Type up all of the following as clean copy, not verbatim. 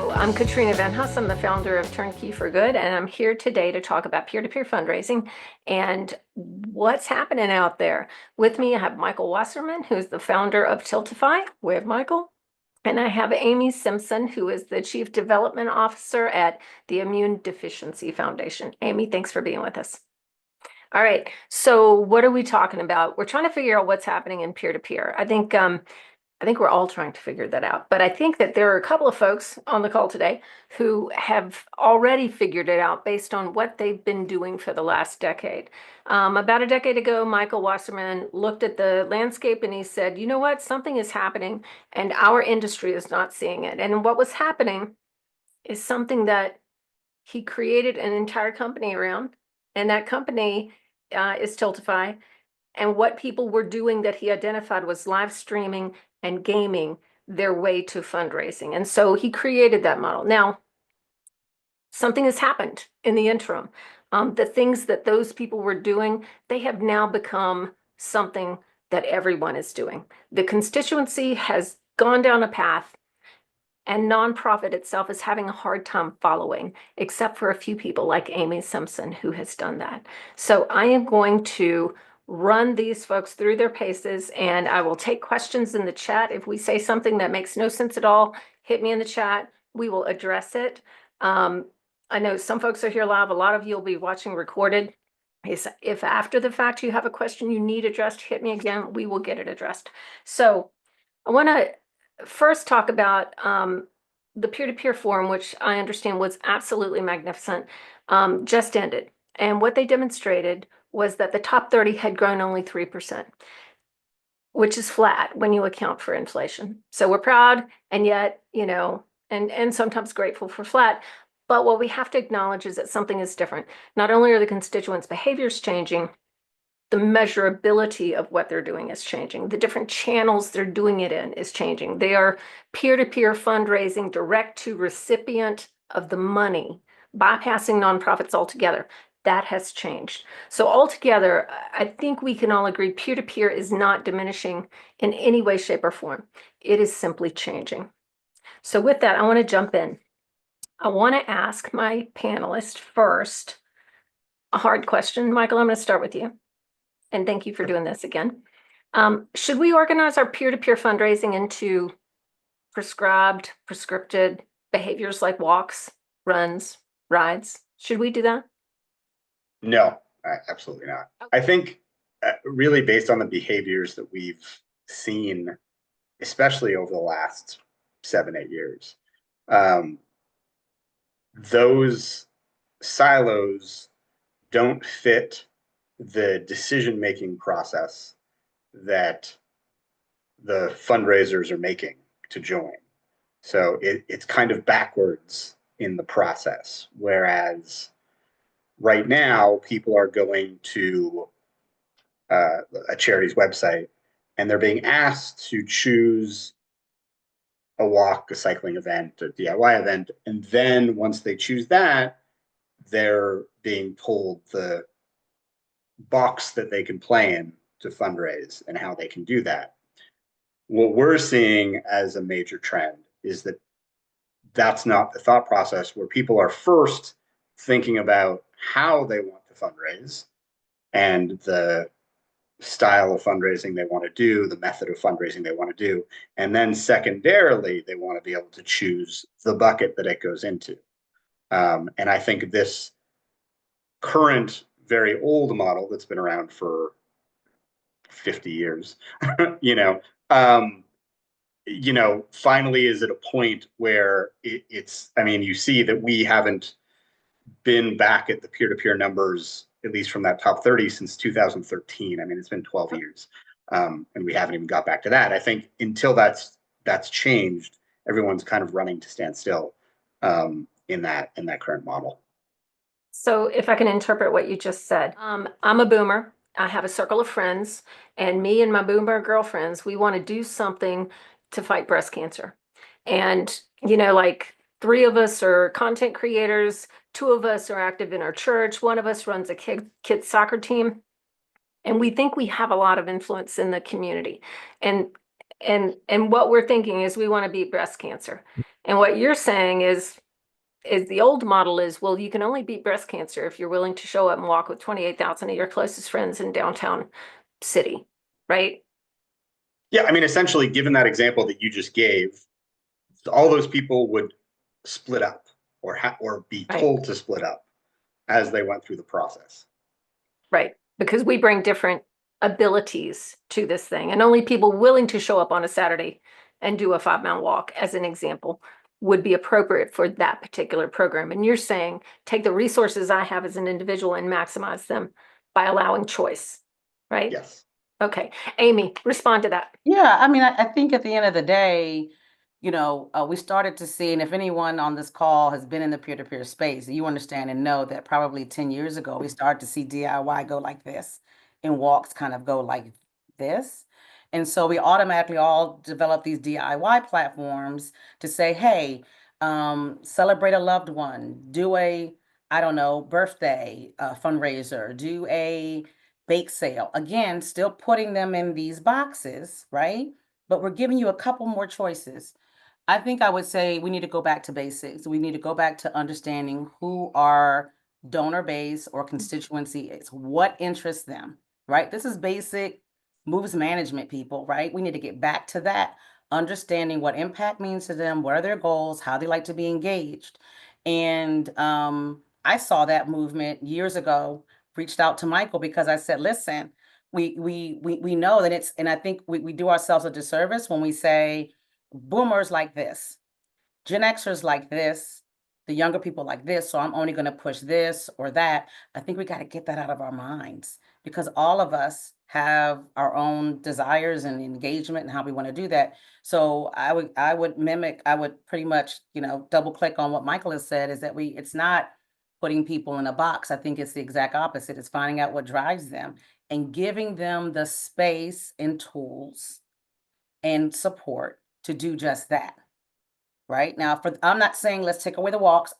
Hello, I'm Katrina VanHuss. I'm the founder of Turnkey For Good, and I'm here today to talk about peer-to-peer fundraising and what's happening out there. With me, I have Michael Wasserman, who's the founder of Tiltify. We have Michael. And I have Aimee Simpson, who is the Chief Development Officer at the Immune Deficiency Foundation. Aimee, thanks for being with us. All right, so what are we talking about? We're trying to figure out what's happening in peer-to-peer. I think we're all trying to figure that out. But I think that there are a couple of folks on the call today who have already figured it out based on what they've been doing for the last decade. About a decade ago, Michael Wasserman looked at the landscape and he said, you know what, something is happening and our industry is not seeing it. And what was happening is something that he created an entire company around. And that company is Tiltify. And what people were doing that he identified was live streaming and gaming their way to fundraising. And so he created that model. Now, something has happened in the interim. The things that those people were doing, they have now become something that everyone is doing. The constituency has gone down a path, and nonprofit itself is having a hard time following, except for a few people like Aimee Simpson, who has done that. So I am going to run these folks through their paces, and I will take questions in the chat. If we say something that makes no sense at all, hit me in the chat. We will address it. I know some folks are here live. A lot of you will be watching recorded. If after the fact you have a question you need addressed, hit me again. We will get it addressed. So I want to first talk about the peer-to-peer forum, which I understand was absolutely magnificent, just ended. And what they demonstrated was that the top 30 had grown only 3%, which is flat when you account for inflation. So we're proud, and yet, and sometimes grateful for flat. But what we have to acknowledge is that something is different. Not only are the constituents' behaviors changing, the measurability of what they're doing is changing. The different channels they're doing it in is changing. They are peer-to-peer fundraising, direct to recipient of the money, bypassing nonprofits altogether. That has changed. So altogether, I think we can all agree peer-to-peer is not diminishing in any way, shape, or form. It is simply changing. So with that, I want to jump in. I want to ask my panelists first a hard question. Michael, I'm going to start with you. And thank you for doing this again. Should we organize our peer-to-peer fundraising into prescripted behaviors like walks, runs, rides? Should we do that? No, absolutely not. I think really based on the behaviors that we've seen, especially over the last 7-8 years, those silos don't fit the decision-making process that the fundraisers are making to join. So it's kind of backwards in the process. Whereas right now, people are going to a charity's website and they're being asked to choose a walk, a cycling event, a DIY event. And then once they choose that, they're being told the box that they can play in to fundraise and how they can do that. What we're seeing as a major trend is that that's not the thought process, where people are first thinking about how they want to fundraise and the style of fundraising they want to do, the method of fundraising they want to do. And then secondarily, they want to be able to choose the bucket that it goes into. And I think this current, very old model that's been around for 50 years, finally is at a point where you see that we haven't been back at the peer-to-peer numbers, at least from that top 30, since 2013. I mean, it's been 12 years, and we haven't even got back to that. I think until that's changed, everyone's kind of running to stand still in that current model. So if I can interpret what you just said, I'm a boomer. I have a circle of friends, and me and my boomer girlfriends, we want to do something to fight breast cancer. And, like 3 of us are content creators, 2 of us are active in our church, 1 of us runs a kids soccer team, and we think we have a lot of influence in the community. And And what we're thinking is we want to beat breast cancer. And what you're saying is the old model is, well, you can only beat breast cancer if you're willing to show up and walk with 28,000 of your closest friends in downtown city, right? Yeah, I mean, essentially, given that example that you just gave, all those people would split up or be Right. told to split up as they went through the process. Right. Because we bring different abilities to this thing, and only people willing to show up on a Saturday and do a 5 mile walk, as an example, would be appropriate for that particular program. And you're saying take the resources I have as an individual and maximize them by allowing choice, right? Yes. Okay. Aimee, respond to that. Yeah, I mean, I think at the end of the day, we started to see, and if anyone on this call has been in the peer-to-peer space, you understand and know that probably 10 years ago, we started to see DIY go like this and walks kind of go like this. And so we automatically all developed these DIY platforms to say, hey, celebrate a loved one, do a, I don't know, birthday fundraiser, do a bake sale. Again, still putting them in these boxes, right? But we're giving you a couple more choices. I think I would say we need to go back to basics. We need to go back to understanding who our donor base or constituency is, what interests them, right? This is basic moves management, people, right? We need to get back to that, understanding what impact means to them, what are their goals, how they like to be engaged. And I saw that movement years ago, reached out to Michael because I said, listen, we know that it's, and I think we do ourselves a disservice when we say boomers like this, Gen Xers like this, the younger people like this, so I'm only going to push this or that. I think we got to get that out of our minds because all of us have our own desires and engagement and how we want to do that. So I would pretty much, double click on what Michael has said is that it's not putting people in a box. I think it's the exact opposite. It's finding out what drives them and giving them the space and tools and support to do just that. Right now, I'm not saying let's take away the walks.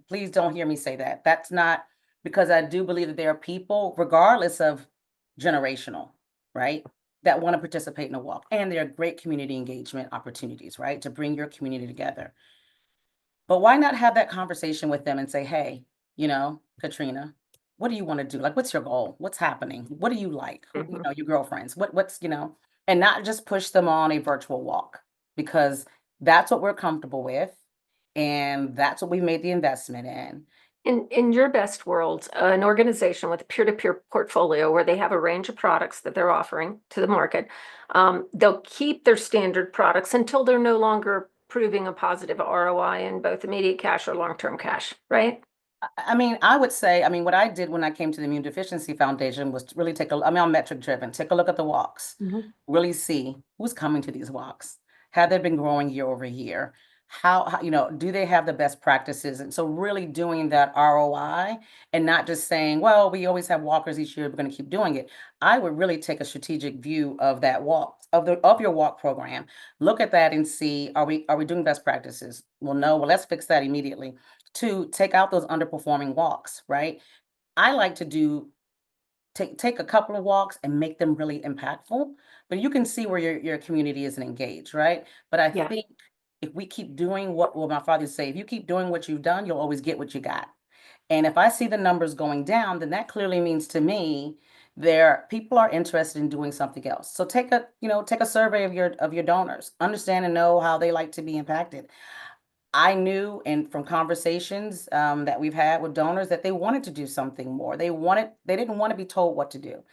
Please don't hear me say that. That's not because I do believe that there are people, regardless of generational, right, that want to participate in a walk, and there are great community engagement opportunities, right, to bring your community together. But why not have that conversation with them and say, hey, Katrina, what do you want to do? Like, what's your goal? What's happening? What do you like? Who, Mhm. your girlfriends, and not just push them on a virtual walk because that's what we're comfortable with. And that's what we made the investment in. In your best world, an organization with a peer-to-peer portfolio where they have a range of products that they're offering to the market, they'll keep their standard products until they're no longer proving a positive ROI in both immediate cash or long-term cash, right? I mean, I would say, I mean, what I did when I came to the Immune Deficiency Foundation was to really I'm metric driven, take a look at the walks, Mhm. really see who's coming to these walks. Have they been growing year over year? Do they have the best practices? And so really doing that ROI and not just saying, well, we always have walkers each year, we're going to keep doing it. I would really take a strategic view of that walk, of your walk program. Look at that and see, are we doing best practices? Well, no, well, let's fix that immediately to take out those underperforming walks, right? I like to take a couple of walks and make them really impactful, but you can see where your community isn't engaged, right? But I Yeah. think if we keep doing what will my father say, if you keep doing what you've done, you'll always get what you got. And if I see the numbers going down, then that clearly means to me there people are interested in doing something else. So take a survey of your donors, understand and know how they like to be impacted. I knew and from conversations that we've had with donors that they wanted to do something more. They didn't want to be told what to do.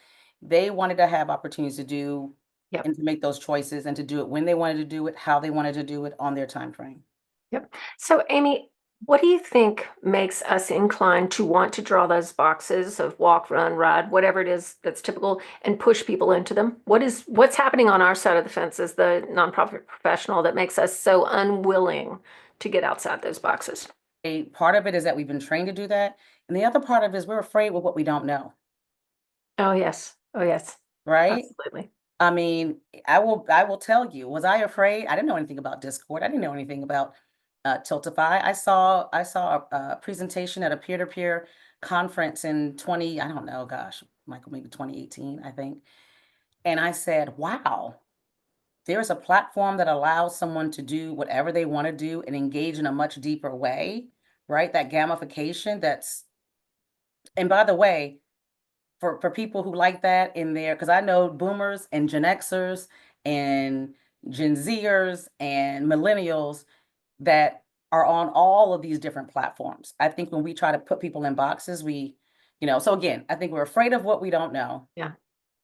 They wanted to have opportunities to do Yep. and to make those choices and to do it when they wanted to do it, how they wanted to do it on their time frame. Yep. So, Aimee, what do you think makes us inclined to want to draw those boxes of walk, run, ride, whatever it is that's typical, and push people into them? What's happening on our side of the fence as the nonprofit professional that makes us so unwilling to get outside those boxes? A part of it is that we've been trained to do that. And the other part of it is we're afraid with what we don't know, Oh, yes. Oh, yes. right? Absolutely. I mean, I will tell you, was I afraid? I didn't know anything about Discord. I didn't know anything about Tiltify. I saw a presentation at a peer-to-peer conference in 20, I don't know, gosh, Michael, maybe 2018, I think. And I said, wow, there's a platform that allows someone to do whatever they want to do and engage in a much deeper way, right? That gamification and by the way, for people who like that in there, because I know boomers and Gen Xers and Gen Zers and millennials that are on all of these different platforms. I think when we try to put people in boxes, so again, I think we're afraid of what we don't know. Yeah.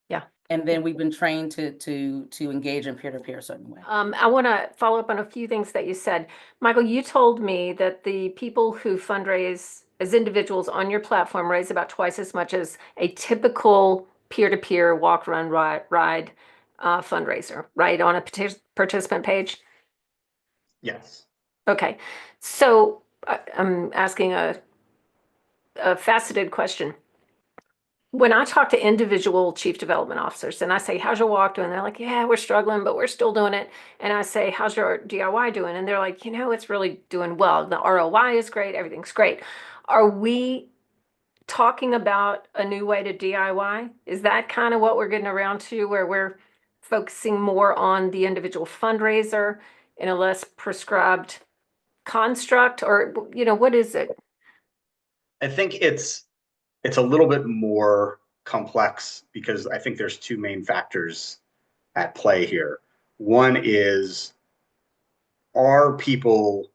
Yeah. And then we've been trained to engage in peer-to-peer a certain way. I want to follow up on a few things that you said. Michael, you told me that the people who fundraise as individuals on your platform raise about twice as much as a typical peer-to-peer walk, run, ride fundraiser, right? On a participant page. Yes. Okay. So I'm asking a faceted question. When I talk to individual chief development officers and I say, how's your walk doing? They're like, yeah, we're struggling, but we're still doing it. And I say, how's your DIY doing? And they're like, it's really doing well. The ROI is great. Everything's great. Are we talking about a new way to DIY? Is that kind of what we're getting around to, where we're focusing more on the individual fundraiser in a less prescribed construct? Or, what is it? I think it's a little bit more complex because I think there's two main factors at play here. One is, are people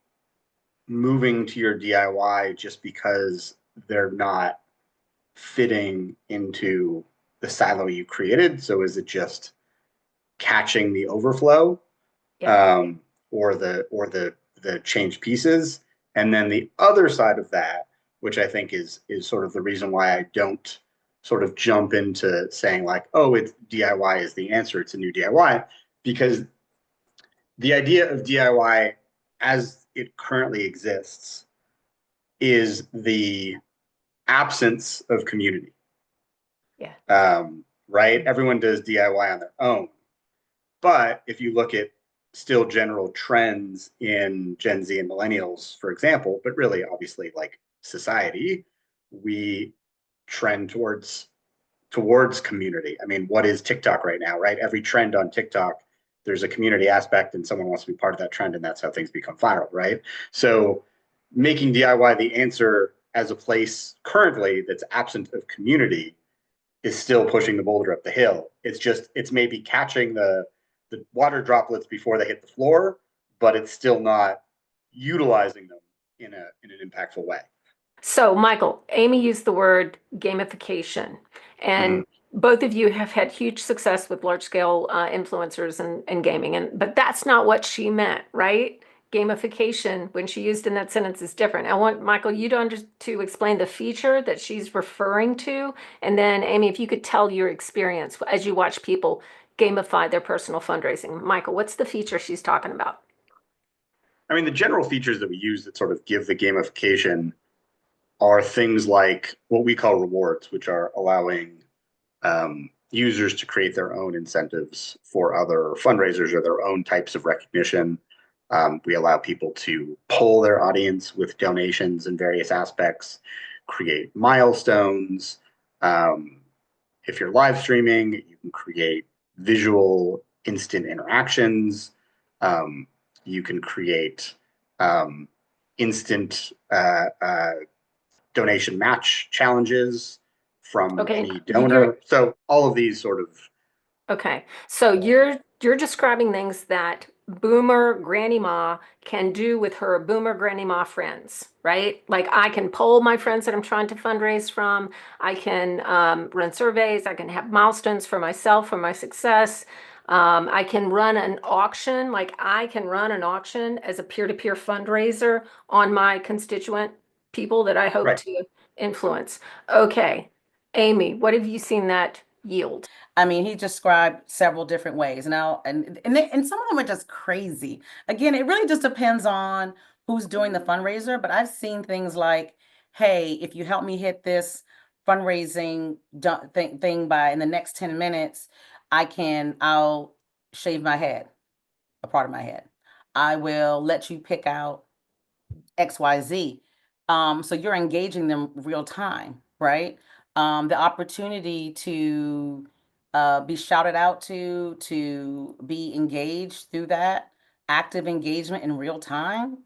moving to your DIY just because they're not fitting into the silo you created? So is it just catching the overflow, Yeah. or the change pieces? And then the other side of that, which I think is sort of the reason why I don't sort of jump into saying like, oh, it's DIY is the answer. It's a new DIY, because the idea of DIY as it currently exists is the absence of community. Yeah. Right? Everyone does DIY on their own. But if you look at still general trends in Gen Z and millennials, for example, but really obviously like society, we trend towards community. I mean, what is TikTok right now, right? Every trend on TikTok, there's a community aspect and someone wants to be part of that trend, and that's how things become viral, right? So making DIY the answer as a place currently that's absent of community is still pushing the boulder up the hill. It's maybe catching the water droplets before they hit the floor, but it's still not utilizing them in an impactful way. So, Michael, Aimee used the word gamification, Mhm. and both of you have had huge success with large scale influencers and gaming, but that's not what she meant, right? Gamification, when she used in that sentence, is different. I want Michael you to explain the feature that she's referring to, and then Aimee, if you could tell your experience as you watch people gamify their personal fundraising. Michael, what's the feature she's talking about? I mean, the general features that we use that sort of give the gamification are things like what we call rewards, which are allowing users to create their own incentives for other fundraisers or their own types of recognition. We allow people to poll their audience with donations in various aspects, create milestones. Um, if you're live streaming, you can create visual instant interactions. You can create um, instant donation match challenges from Okay, any donor. So all of these sort of Okay, so you're describing things that boomer granny ma can do with her boomer granny ma friends, right? Like I can poll my friends that I'm trying to fundraise from. I can run surveys. I can have milestones for myself for my success. I can run an auction. Like I can run an auction as a peer-to-peer fundraiser on my constituent people that I hope right. to influence. Okay, Aimee, what have you seen that yield? I mean, he described several different ways. Now, and some of them are just crazy. Again, it really just depends on who's doing the fundraiser. But I've seen things like, hey, if you help me hit this fundraising thing by in the next 10 minutes, I'll shave my head, a part of my head. I will let you pick out XYZ. So you're engaging them real time, right? The opportunity to be shouted out to be engaged through that active engagement in real time.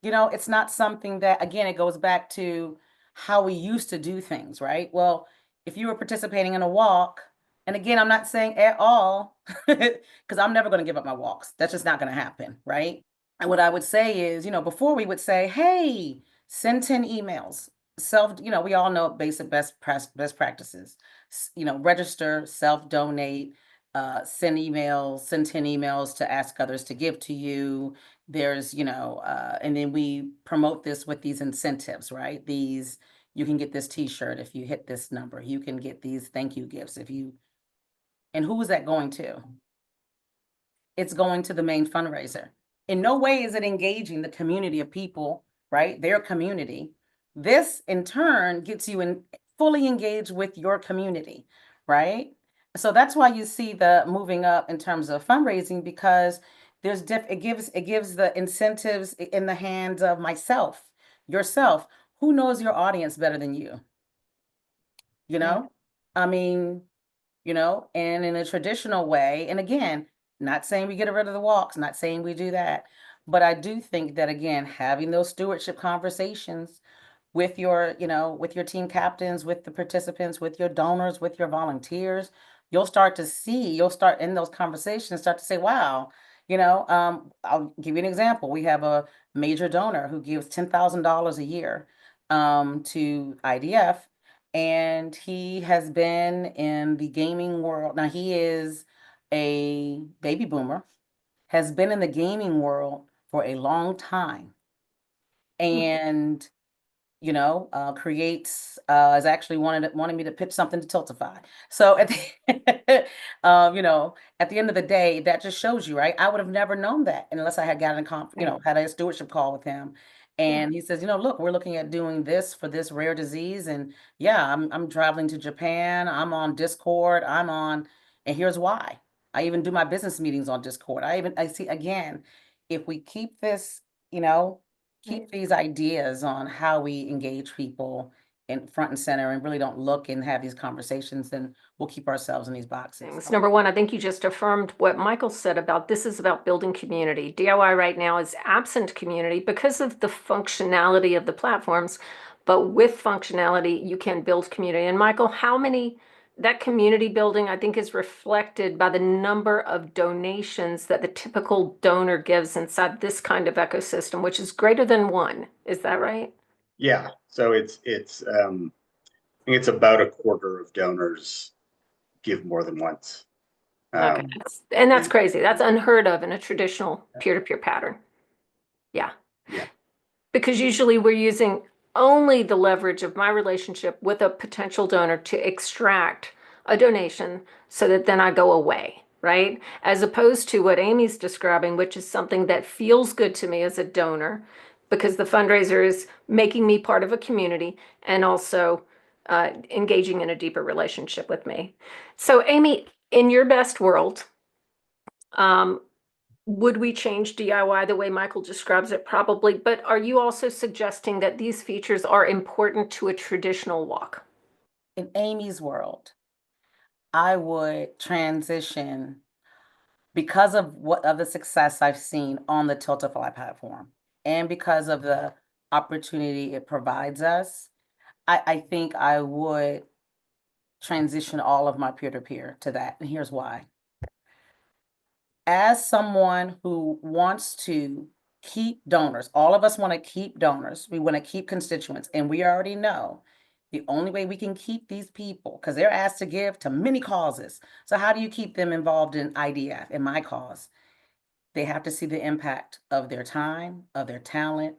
It's not something that, again, it goes back to how we used to do things, right? Well, if you were participating in a walk, and again, I'm not saying at all, because I'm never going to give up my walks. That's just not going to happen, right? And what I would say is, before we would say, hey, send 10 emails. We all know basic best practices. Register, self-donate, send emails, send 10 emails to ask others to give to you. There's, and then we promote this with these incentives, right? You can get this t-shirt if you hit this number. You can get these thank you gifts and who is that going to? It's going to the main fundraiser. In no way is it engaging the community of people, right? Their community. This in turn gets you fully engaged with your community, right? So that's why you see the moving up in terms of fundraising, because it gives the incentives in the hands of yourself. Who knows your audience better than you? I mean, and in a traditional way. And again, not saying we get rid of the walks, not saying we do that, but I do think that, again, having those stewardship conversations with with your team captains, with the participants, with your donors, with your volunteers, you'll start in those conversations, start to say, wow, I'll give you an example. We have a major donor who gives $10,000 a year to IDF, and he has been in the gaming world. Now, he is a baby boomer, has been in the gaming world for a long time, and creates has actually wanted me to pitch something to Tiltify. So at the end of the day, that just shows you, right? I would have never known that unless I had gotten had a stewardship call with him. And he says, look, we're looking at doing this for this rare disease. And yeah, I'm traveling to Japan. I'm on Discord. And here's why. I even do my business meetings on Discord. I see, again, if we keep this, keep these ideas on how we engage people in front and center and really don't look and have these conversations, then we'll keep ourselves in these boxes. Number one, I think you just affirmed what Michael said about this is about building community. DIY right now is absent community because of the functionality of the platforms, but with functionality, you can build community. And Michael, that community building, I think, is reflected by the number of donations that the typical donor gives inside this kind of ecosystem, which is greater than one. Is that right? Yeah. So I think it's about a quarter of donors give more than once. Okay. That's crazy. That's unheard of in a traditional peer-to-peer pattern. Yeah. Yeah. Because usually we're using only the leverage of my relationship with a potential donor to extract a donation so that then I go away, right? As opposed to what Aimee's describing, which is something that feels good to me as a donor because the fundraiser is making me part of a community and also engaging in a deeper relationship with me. So, Aimee, in your best world, um, would we change DIY the way Michael describes it? Probably. But are you also suggesting that these features are important to a traditional walk? In Aimee's world, I would transition because of the success I've seen on the Tiltify platform and because of the opportunity it provides us. I think I would transition all of my peer-to-peer to that. And here's why. As someone who wants to keep donors, all of us want to keep donors. We want to keep constituents. And we already know the only way we can keep these people, because they're asked to give to many causes. So how do you keep them involved in IDF, in my cause? They have to see the impact of their time, of their talent,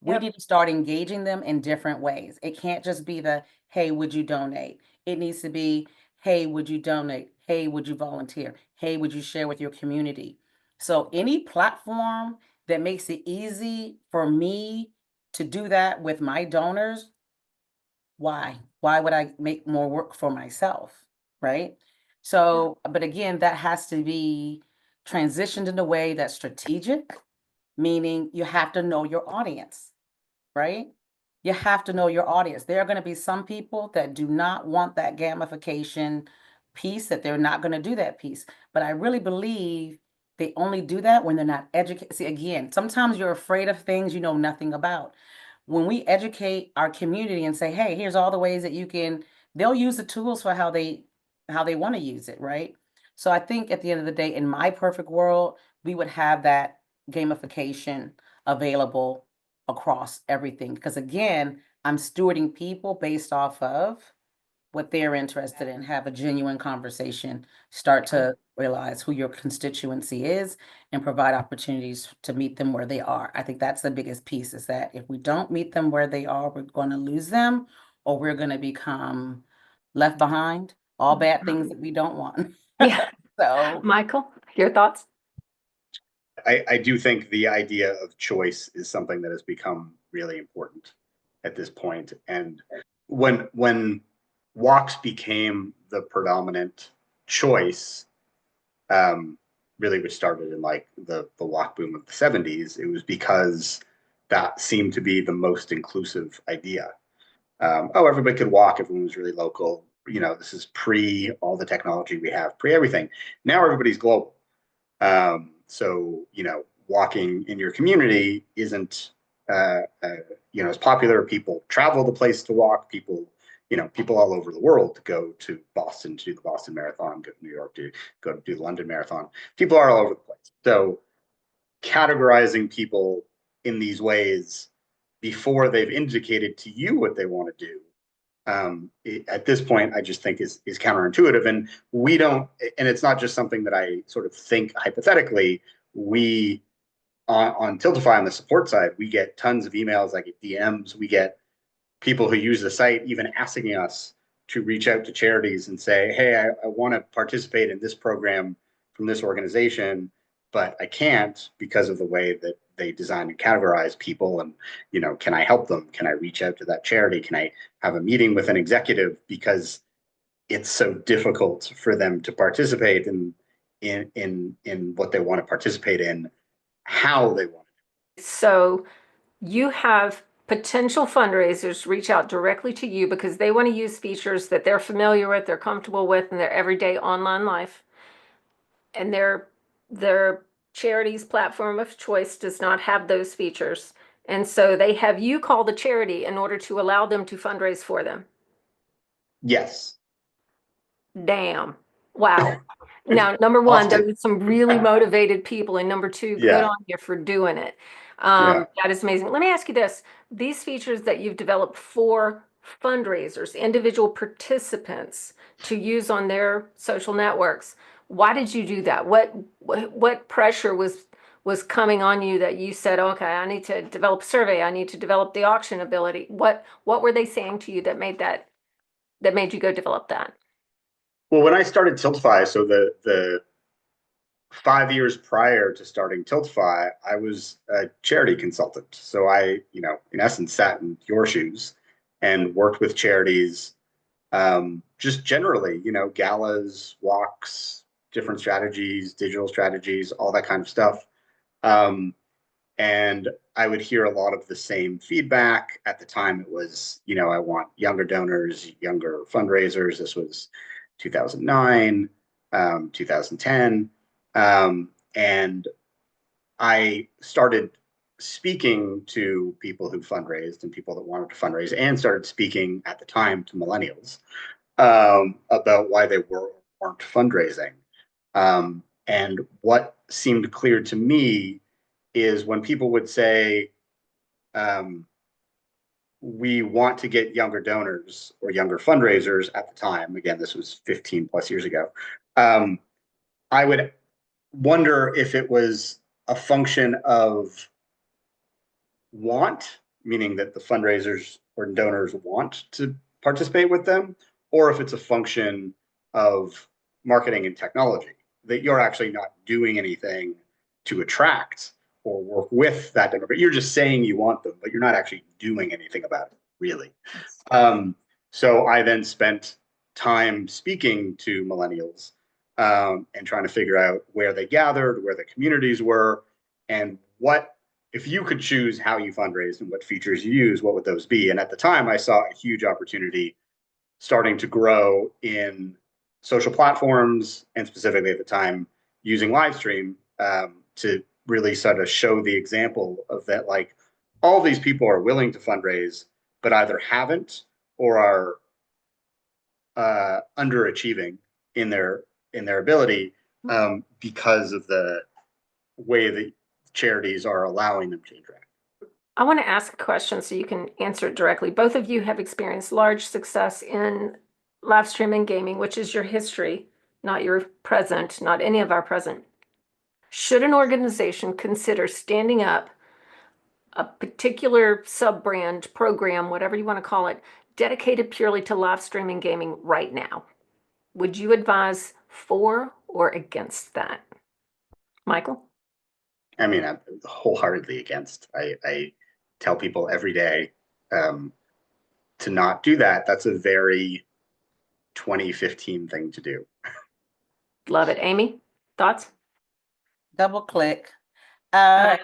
we need to start engaging them in different ways. It can't just be hey, would you donate? It needs to be, hey, would you donate? Hey, would you volunteer? Hey, would you share with your community? So any platform that makes it easy for me to do that with my donors, why? Why would I make more work for myself? Right? So, but again, that has to be transitioned in a way that's strategic, meaning you have to know your audience, right? You have to know your audience. There are going to be some people that do not want that gamification piece that they're not going to do that piece. But I really believe they only do that when they're not educated. See, again, sometimes you're afraid of things you know nothing about. When we educate our community and say, hey, here's all the ways that you can, they'll use the tools for how they want to use it, right? So I think at the end of the day, in my perfect world, we would have that gamification available across everything. Because again, I'm stewarding people based off of what they're interested in, have a genuine conversation, start to realize who your constituency is, and provide opportunities to meet them where they are. I think that's the biggest piece, is that if we don't meet them where they are, we're going to lose them, or we're going to become left behind, all bad things that we don't want. Yeah. So Michael, your thoughts? I do think the idea of choice is something that has become really important at this point. And when walks became the predominant choice, really which started in like the walk boom of the 70s, it was because that seemed to be the most inclusive idea. Oh, everybody could walk, everyone was really local. This is pre all the technology we have, pre everything. Now everybody's global. So, walking in your community isn't, as popular. People travel the place to walk. People all over the world go to Boston to do the Boston Marathon, go to New York to go to do the London Marathon. People are all over the place. So categorizing people in these ways before they've indicated to you what they want to do, at this point, I just think is counterintuitive. And we don't, and it's not just something that I sort of think hypothetically. We on Tiltify on the support side, we get tons of emails, I get DMs, we get people who use the site even asking us to reach out to charities and say, hey, I want to participate in this program from this organization, but I can't because of the way that they design and categorize people. And, can I help them? Can I reach out to that charity? Can I have a meeting with an executive? Because it's so difficult for them to participate in what they want to participate in, how they want to. So you have potential fundraisers reach out directly to you because they want to use features that they're familiar with, they're comfortable with in their everyday online life. And their charity's platform of choice does not have those features. And so they have you call the charity in order to allow them to fundraise for them. Yes. Damn. Wow. Now, number one, those Often. are some really motivated people. And number two, good Yeah. on you for doing it. Yeah. That is amazing. Let me ask you this. These features that you've developed for fundraisers, individual participants to use on their social networks, why did you do that? What pressure was coming on you that you said, okay, I need to develop a survey, I need to develop the auction ability. What were they saying to you that made you go develop that? Well, when I started Tiltify, so the 5 years prior to starting Tiltify, I was a charity consultant. So I, in essence, sat in your shoes and worked with charities, just generally, galas, walks, different strategies, digital strategies, all that kind of stuff. Um, and I would hear a lot of the same feedback. At the time, it was, I want younger donors, younger fundraisers. This was 2009, 2010. And I started speaking to people who fundraised and people that wanted to fundraise, and started speaking at the time to millennials, about why they weren't fundraising. And what seemed clear to me is when people would say, um, we want to get younger donors or younger fundraisers at the time, again, this was 15 plus years ago, I would wonder if it was a function of want, meaning that the fundraisers or donors want to participate with them, or if it's a function of marketing and technology, that you're actually not doing anything to attract or work with that demographic. You're just saying you want them, but you're not actually doing anything about it, really. So I then spent time speaking to millennials, and trying to figure out where they gathered, where the communities were, and what, if you could choose how you fundraise and what features you use, what would those be? And at the time, I saw a huge opportunity starting to grow in social platforms, and specifically at the time using live stream to really sort of show the example of that, like all these people are willing to fundraise, but either haven't or are underachieving in their ability because of the way that charities are allowing them to interact. I want to ask a question so you can answer it directly. Both of you have experienced large success in live streaming gaming, which is your history, not your present, not any of our present. Should an organization consider standing up a particular sub-brand program, whatever you want to call it, dedicated purely to live streaming gaming right now? Would you advise for or against that? Michael? I mean, I'm wholeheartedly against. I tell people every day to not do that. That's a very 2015 thing to do. Love it. Aimee, thoughts? Double click. Uh,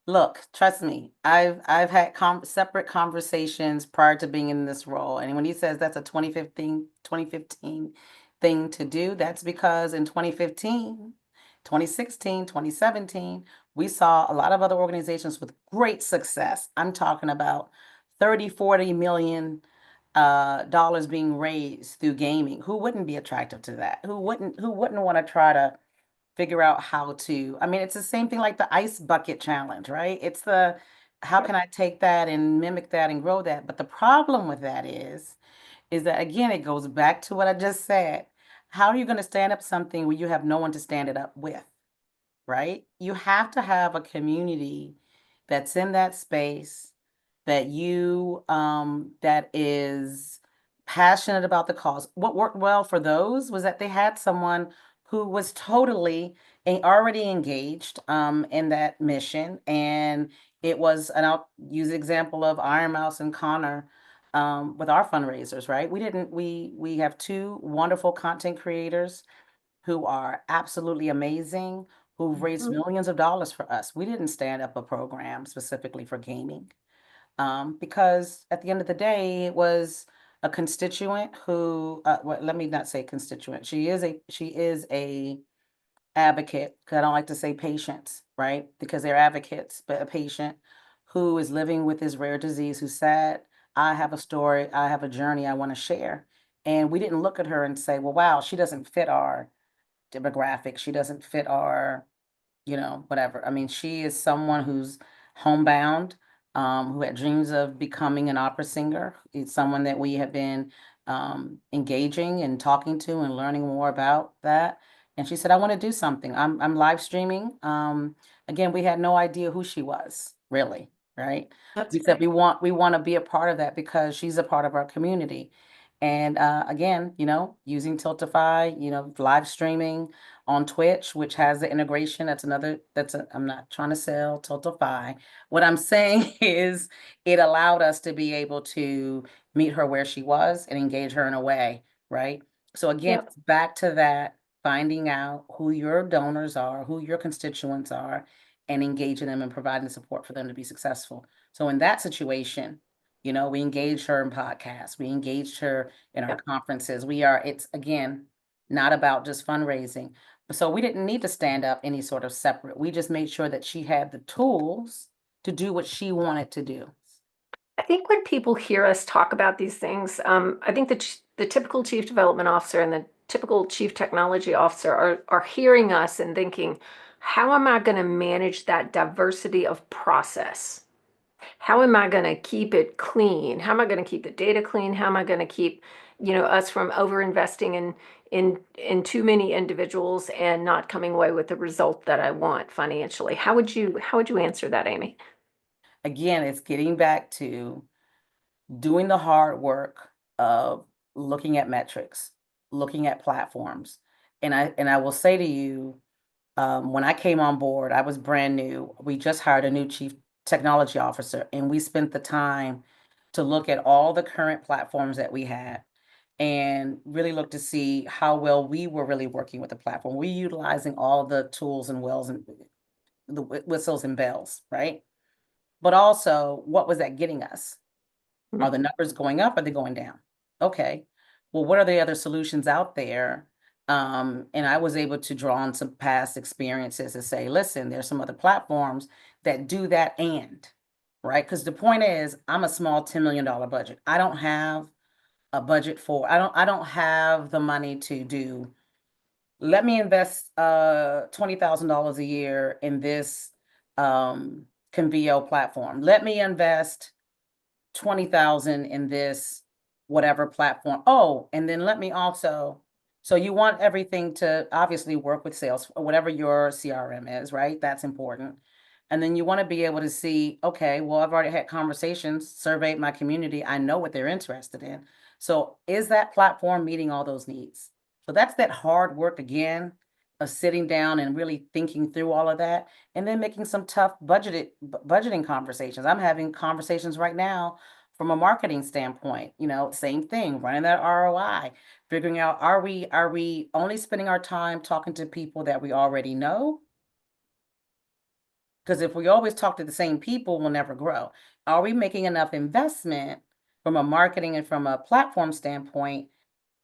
Look, trust me, I've had separate conversations prior to being in this role. And when he says that's a 2015 thing to do, that's because in 2015, 2016, 2017, we saw a lot of other organizations with great success. I'm talking about 30, 40 million dollars being raised through gaming. Who wouldn't be attractive to that? Who wouldn't want to try to figure out how to, I mean, it's the same thing like the ice bucket challenge, right? It's the how can I take that and mimic that and grow that? But the problem with that is that again, it goes back to what I just said. How are you going to stand up something where you have no one to stand it up with? Right? You have to have a community that's in that space that you that is passionate about the cause. What worked well for those was that they had someone who was totally already engaged in that mission. And it was, and I'll use the example of Iron Mouse and Connor with our fundraisers, right? We have two wonderful content creators who are absolutely amazing, who've raised millions of dollars for us. We didn't stand up a program specifically for gaming because at the end of the day, it was a constituent who, well, let me not say constituent. She is a advocate. 'Cause I don't like to say patients, right? Because they're advocates, but a patient who is living with this rare disease who said, I have a story, I have a journey I want to share. And we didn't look at her and say, well, wow, she doesn't fit our demographic. She doesn't fit our, whatever. I mean, she is someone who's homebound, who had dreams of becoming an opera singer. It's someone that we have been engaging and talking to and learning more about that. And she said, I want to do something. I'm live streaming. Again, we had no idea who she was, really, right? That's We said great. we want to be a part of that because she's a part of our community. And again, using Tiltify, live streaming on Twitch, which has the integration. I'm not trying to sell Tiltify. What I'm saying is it allowed us to be able to meet her where she was and engage her in a way, right? So again, Yep. it's back to that, finding out who your donors are, who your constituents are, and engaging them and providing support for them to be successful. So in that situation, we engaged her in podcasts. We engaged her in our Yep. conferences. It's again, not about just fundraising. So we didn't need to stand up any sort of separate. We just made sure that she had the tools to do what she wanted to do. I think when people hear us talk about these things, I think the typical chief development officer and the typical chief technology officer are hearing us and thinking, how am I going to manage that diversity of process? How am I going to keep it clean? How am I going to keep the data clean? How am I going to keep, us from over investing in too many individuals and not coming away with the result that I want financially? How would you answer that, Aimee? Again, it's getting back to doing the hard work of looking at metrics, looking at platforms. And I will say to you, when I came on board, I was brand new. We just hired a new chief technology officer, and we spent the time to look at all the current platforms that we had and really look to see how well we were really working with the platform. We utilizing all the tools and wells and the whistles and bells, right? But also, what was that getting us? Are the numbers going up? Are they going down? Okay. well, what are the other solutions out there? And I was able to draw on some past experiences to say, listen, there's some other platforms that do that right? Because the point is, I'm a small $10 million budget. I don't have a budget for, I don't have the money to do, let me invest $20,000 a year in this Convio platform. Let me invest 20,000 in this whatever platform. Oh, and then let me also, so you want everything to obviously work with sales or whatever your CRM is, right? That's important. And then you want to be able to see, okay, well, I've already had conversations, surveyed my community. I know what they're interested in. So is that platform meeting all those needs? So that's that hard work again of sitting down and really thinking through all of that and then making some tough budgeting conversations. I'm having conversations right now from a marketing standpoint, same thing, running that ROI, figuring out, are we only spending our time talking to people that we already know? Because if we always talk to the same people, we'll never grow. Are we making enough investment from a marketing and from a platform standpoint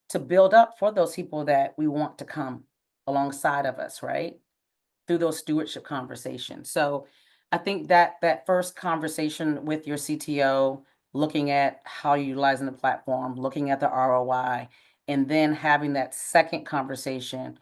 to build up for those people that we want to come alongside of us, right? Through those stewardship conversations. So I think that that first conversation with your CTO, looking at how you're utilizing the platform, looking at the ROI, and then having that second conversation,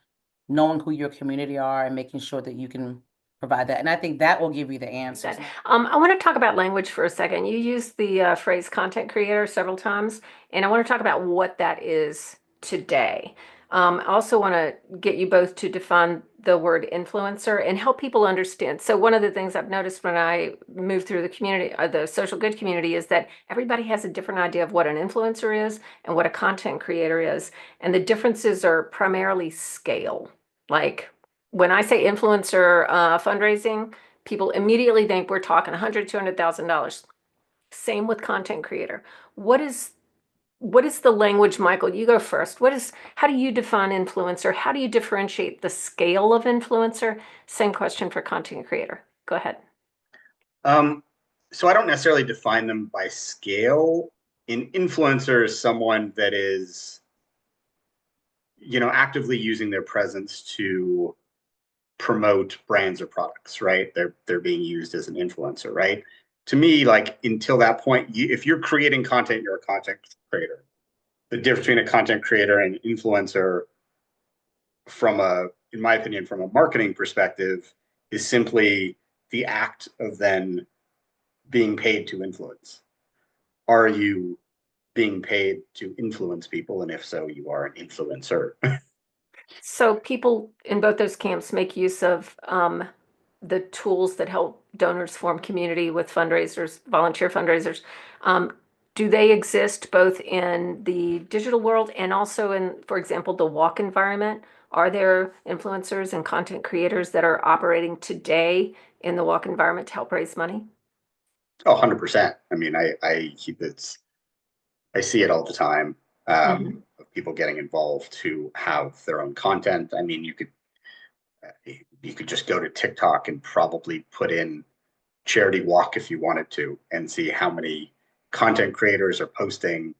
knowing who your community are and making sure that you can provide that. And I think that will give you the answers. I want to talk about language for a second. You used the phrase content creator several times, and I want to talk about what that is today. I also want to get you both to define the word influencer and help people understand. So one of the things I've noticed when I move through the community, the social good community, is that everybody has a different idea of what an influencer is and what a content creator is. And the differences are primarily scale. Like when I say influencer fundraising, people immediately think we're talking $100,000, $200,000. Same with content creator. What is the language, Michael? You go first. How do you define influencer? How do you differentiate the scale of influencer? Same question for content creator. Go ahead. So I don't necessarily define them by scale. An influencer is someone that is, actively using their presence to promote brands or products, right? They're being used as an influencer, right? To me, like until that point, if you're creating content, you're a content creator. The difference between a content creator and an influencer in my opinion, from a marketing perspective, is simply the act of then being paid to influence. Are you being paid to influence people? And if so, you are an influencer. So people in both those camps make use of the tools that help donors form community with fundraisers, volunteer fundraisers. Um, do they exist both in the digital world and also in, for example, the walk environment? Are there influencers and content creators that are operating today in the walk environment to help raise money? Oh, 100%. I mean, I see it all the time, Mhm. of people getting involved who have their own content. I mean, you could just go to TikTok and probably put in charity walk if you wanted to and see how many content creators are posting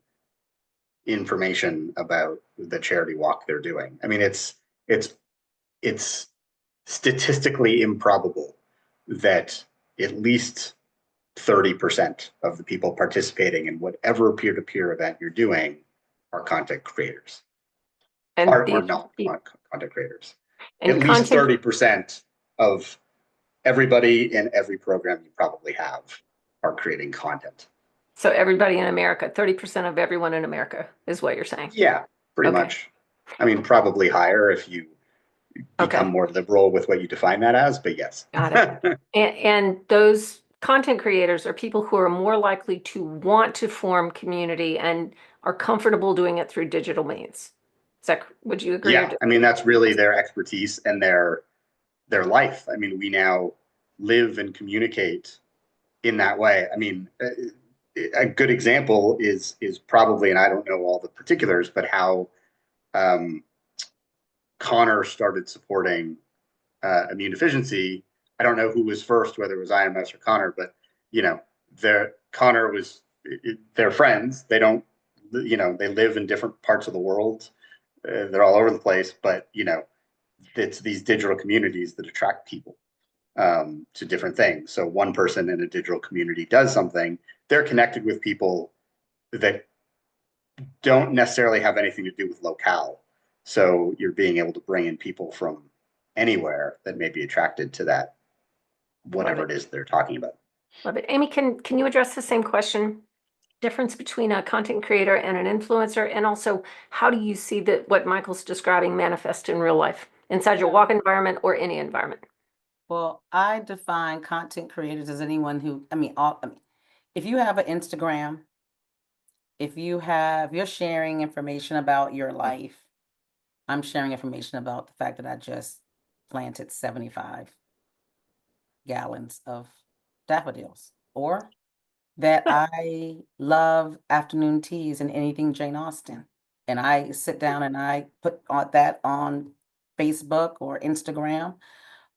information about the charity walk they're doing. I mean, it's statistically improbable that at least 30% of the people participating in whatever peer-to-peer event you're doing are content creators, And are these not content creators. At and least content, 30% of everybody in every program you probably have are creating content. so everybody in America, 30% of everyone in America is what you're saying. Yeah, pretty Okay. much. I mean, probably higher if you become Okay. more liberal with what you define that as, but yes. Got it. And those content creators are people who are more likely to want to form community and are comfortable doing it through digital means. Would you agree or Yeah, I mean, that's really their expertise and their life. I mean, we now live and communicate in that way. I mean, a good example is probably, and I don't know all the particulars, but how um, Connor started supporting immune deficiency. I don't know who was first, whether it was IMS or Connor, but you know, Connor was they're friends. They don't they live in different parts of the world. They're all over the place, but it's these digital communities that attract people to different things. So one person in a digital community does something, they're connected with people that don't necessarily have anything to do with locale. So you're being able to bring in people from anywhere that may be attracted to that, whatever it is they're talking about. Love it. Aimee, can you address the same question? Difference between a content creator and an influencer, and also how do you see that what Michael's describing manifest in real life inside your work environment or any environment? Well, I define content creators as anyone who, if you have an Instagram, if you're sharing information about your life, I'm sharing information about the fact that I just planted 75 gallons of daffodils, or that I love afternoon teas and anything Jane Austen. And I sit down and I put that on Facebook or Instagram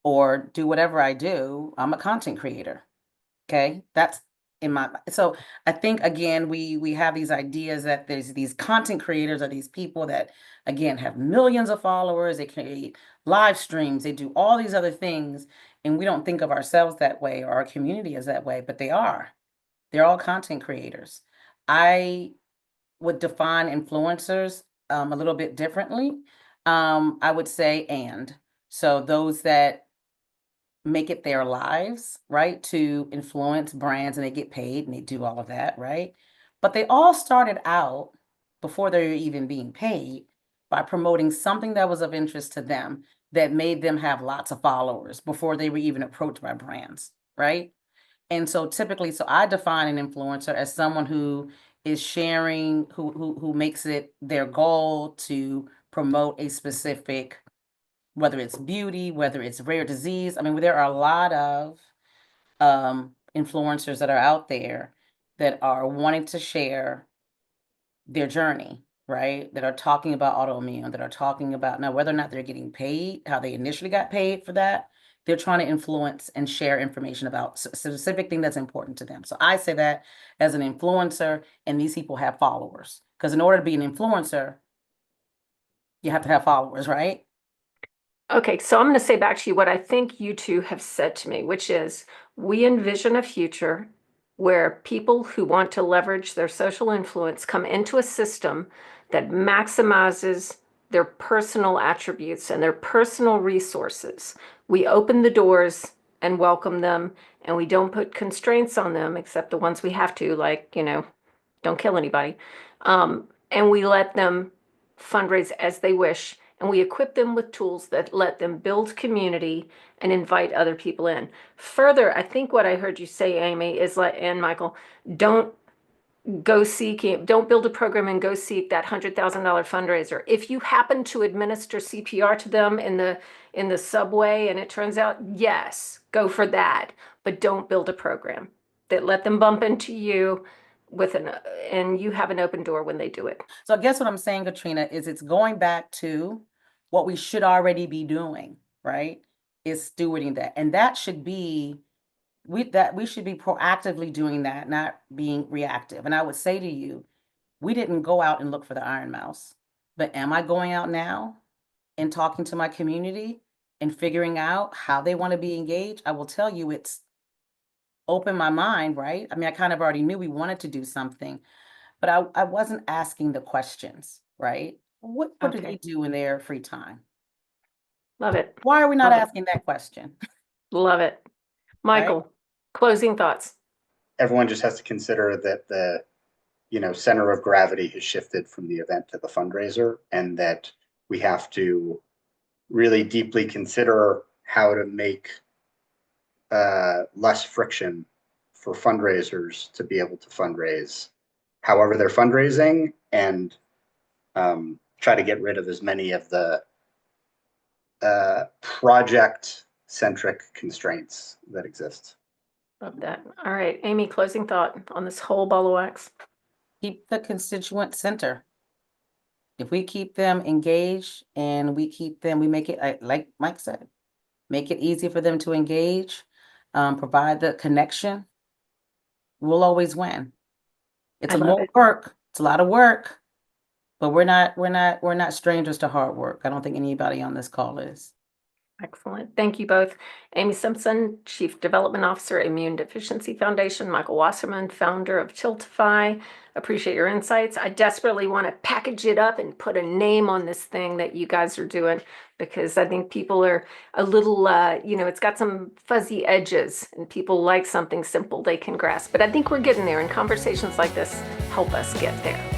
or do whatever I do. I'm a content creator. Okay. That's in my, so I think again, we have these ideas that there's these content creators are these people that again have millions of followers, they create live streams, they do all these other things, and we don't think of ourselves that way or our community as that way, but they are. They're all content creators. I would define influencers a little bit differently. I would say so those that make it their lives, right, to influence brands and they get paid and they do all of that, right? But they all started out before they were even being paid by promoting something that was of interest to them that made them have lots of followers before they were even approached by brands, right? And so typically, so I define an influencer as someone who is sharing, who makes it their goal to promote a specific, whether it's beauty, whether it's rare disease. I mean, there are a lot of influencers that are out there that are wanting to share their journey, right? That are talking about autoimmune, that are talking about now whether or not they're getting paid, how they initially got paid for that. They're trying to influence and share information about a specific thing that's important to them. So I say that as an influencer, and these people have followers. Because in order to be an influencer, you have to have followers, right? Okay, so I'm going to say back to you what I think you two have said to me, which is we envision a future where people who want to leverage their social influence come into a system that maximizes their personal attributes and their personal resources. We open the doors and welcome them, and we don't put constraints on them except the ones we have to, like, don't kill anybody. And we let them fundraise as they wish. And we equip them with tools that let them build community and invite other people in. Further, I think what I heard you say, Aimee, is like, and Michael, don't don't build a program and go seek that $100,000 fundraiser. If you happen to administer CPR to them in the subway and it turns out, yes, go for that, but don't build a program that let them bump into you and you have an open door when they do it. So I guess what I'm saying, Katrina, is it's going back to what we should already be doing, right? Is stewarding that. And that should be we should be proactively doing that, not being reactive. And I would say to you, we didn't go out and look for the iron mouse, but am I going out now and talking to my community and figuring out how they want to be engaged? I will tell you, it's opened my mind, right? I mean, I kind of already knew we wanted to do something, but I wasn't asking the questions, right? What do they Okay. do in their free time? Love it. Why are we not Love it. asking that question? Love it. Right? Michael, closing thoughts. Everyone just has to consider that the center of gravity has shifted from the event to the fundraiser, and that we have to really deeply consider how to make less friction for fundraisers to be able to fundraise however they're fundraising, and try to get rid of as many of the project centric constraints that exist. Love that. All right, Aimee, closing thought on this whole ball of wax. Keep the constituent center. If we keep them engaged and we make it, like Mike said, make it easy for them to engage, provide the connection, we'll always win. It's I a love more it. work It's a lot of work, but we're not strangers to hard work. I don't think anybody on this call is. Excellent. Thank you both. Aimee Simpson, Chief Development Officer, Immune Deficiency Foundation, Michael Wasserman, founder of Tiltify. Appreciate your insights. I desperately want to package it up and put a name on this thing that you guys are doing, because I think people are a little, it's got some fuzzy edges and people like something simple they can grasp. But I think we're getting there, and conversations like this help us get there.